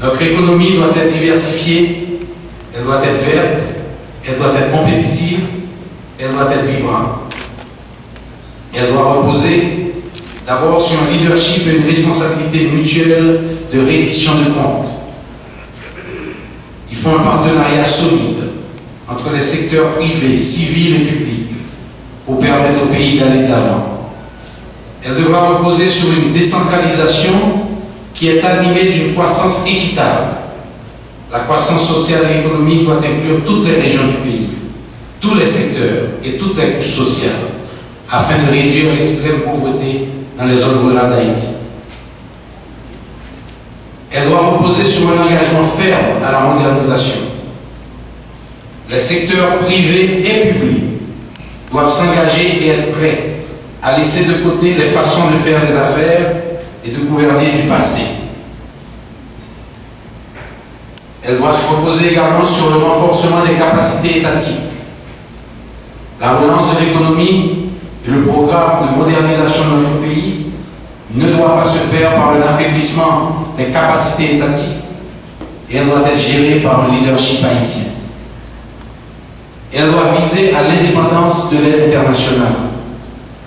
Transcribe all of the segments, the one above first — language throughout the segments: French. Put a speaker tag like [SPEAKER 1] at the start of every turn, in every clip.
[SPEAKER 1] Notre économie doit être diversifiée, elle doit être verte, elle doit être compétitive, elle doit être vibrante. Elle doit reposer d'abord sur un leadership et une responsabilité mutuelle de reddition de comptes. Il faut un partenariat solide entre les secteurs privés, civils et publics pour permettre au pays d'aller de l'avant. Elle devra reposer sur une décentralisation qui est animée d'une croissance équitable. La croissance sociale et économique doit inclure toutes les régions du pays, tous les secteurs et toutes les couches sociales, afin de réduire l'extrême pauvreté dans les zones rurales d'Haïti. Elle doit reposer sur un engagement ferme à la modernisation. Les secteurs privés et publics doivent s'engager et être prêts à laisser de côté les façons de faire des affaires et de gouverner du passé. Elle doit se reposer également sur le renforcement des capacités étatiques. La relance de l'économie et le programme de modernisation de notre pays ne doit pas se faire par un affaiblissement des capacités étatiques et elle doit être gérée par un leadership haïtien. Elle doit viser à l'indépendance de l'aide internationale,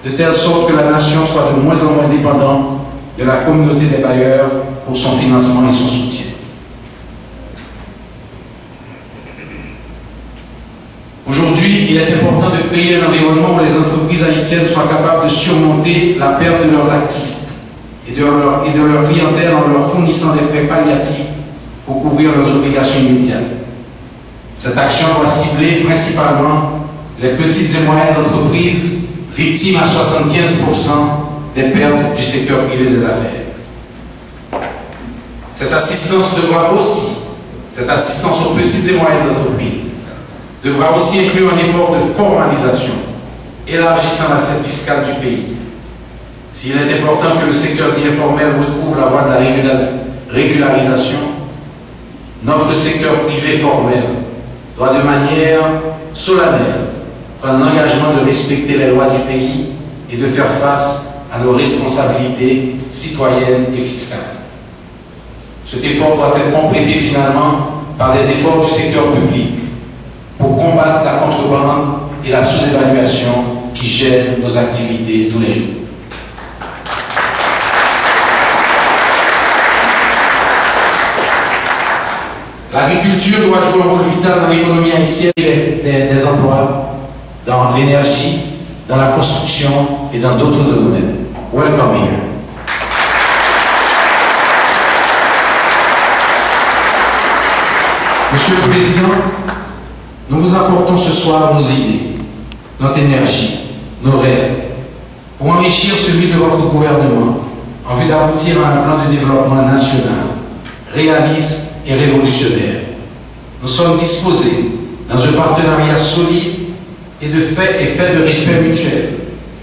[SPEAKER 1] de telle sorte que la nation soit de moins en moins dépendante de la communauté des bailleurs pour son financement et son soutien. Aujourd'hui, il est important de créer un environnement où les entreprises haïtiennes soient capables de surmonter la perte de leurs actifs et de leur clientèle en leur fournissant des prêts palliatifs pour couvrir leurs obligations immédiates. Cette action doit cibler principalement les petites et moyennes entreprises victimes à 75% des pertes du secteur privé des affaires. Cette assistance aux petites et moyennes entreprises devra aussi inclure un effort de formalisation, élargissant l'assiette fiscale du pays. S'il est important que le secteur dit informel retrouve la voie de la régularisation, notre secteur privé formel doit de manière solennelle prendre l'engagement de respecter les lois du pays et de faire face à nos responsabilités citoyennes et fiscales. Cet effort doit être complété finalement par des efforts du secteur public pour combattre la contrebande et la sous-évaluation qui gênent nos activités tous les jours. L'agriculture doit jouer un rôle vital dans l'économie haïtienne des emplois, dans l'énergie, dans la construction et dans d'autres domaines. Welcome here. Monsieur le Président, nous vous apportons ce soir nos idées, notre énergie, nos rêves, pour enrichir celui de votre gouvernement, en vue d'aboutir à un plan de développement national, réaliste et révolutionnaire. Nous sommes disposés, dans un partenariat solide et fait de respect mutuel,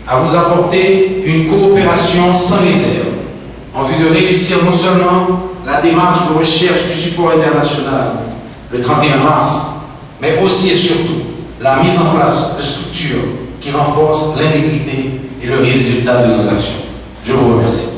[SPEAKER 1] à vous apporter une coopération sans réserve, en vue de réussir non seulement la démarche de recherche du support international le 31 mars, mais aussi et surtout la mise en place de structures qui renforcent l'intégrité et le résultat de nos actions. Je vous remercie.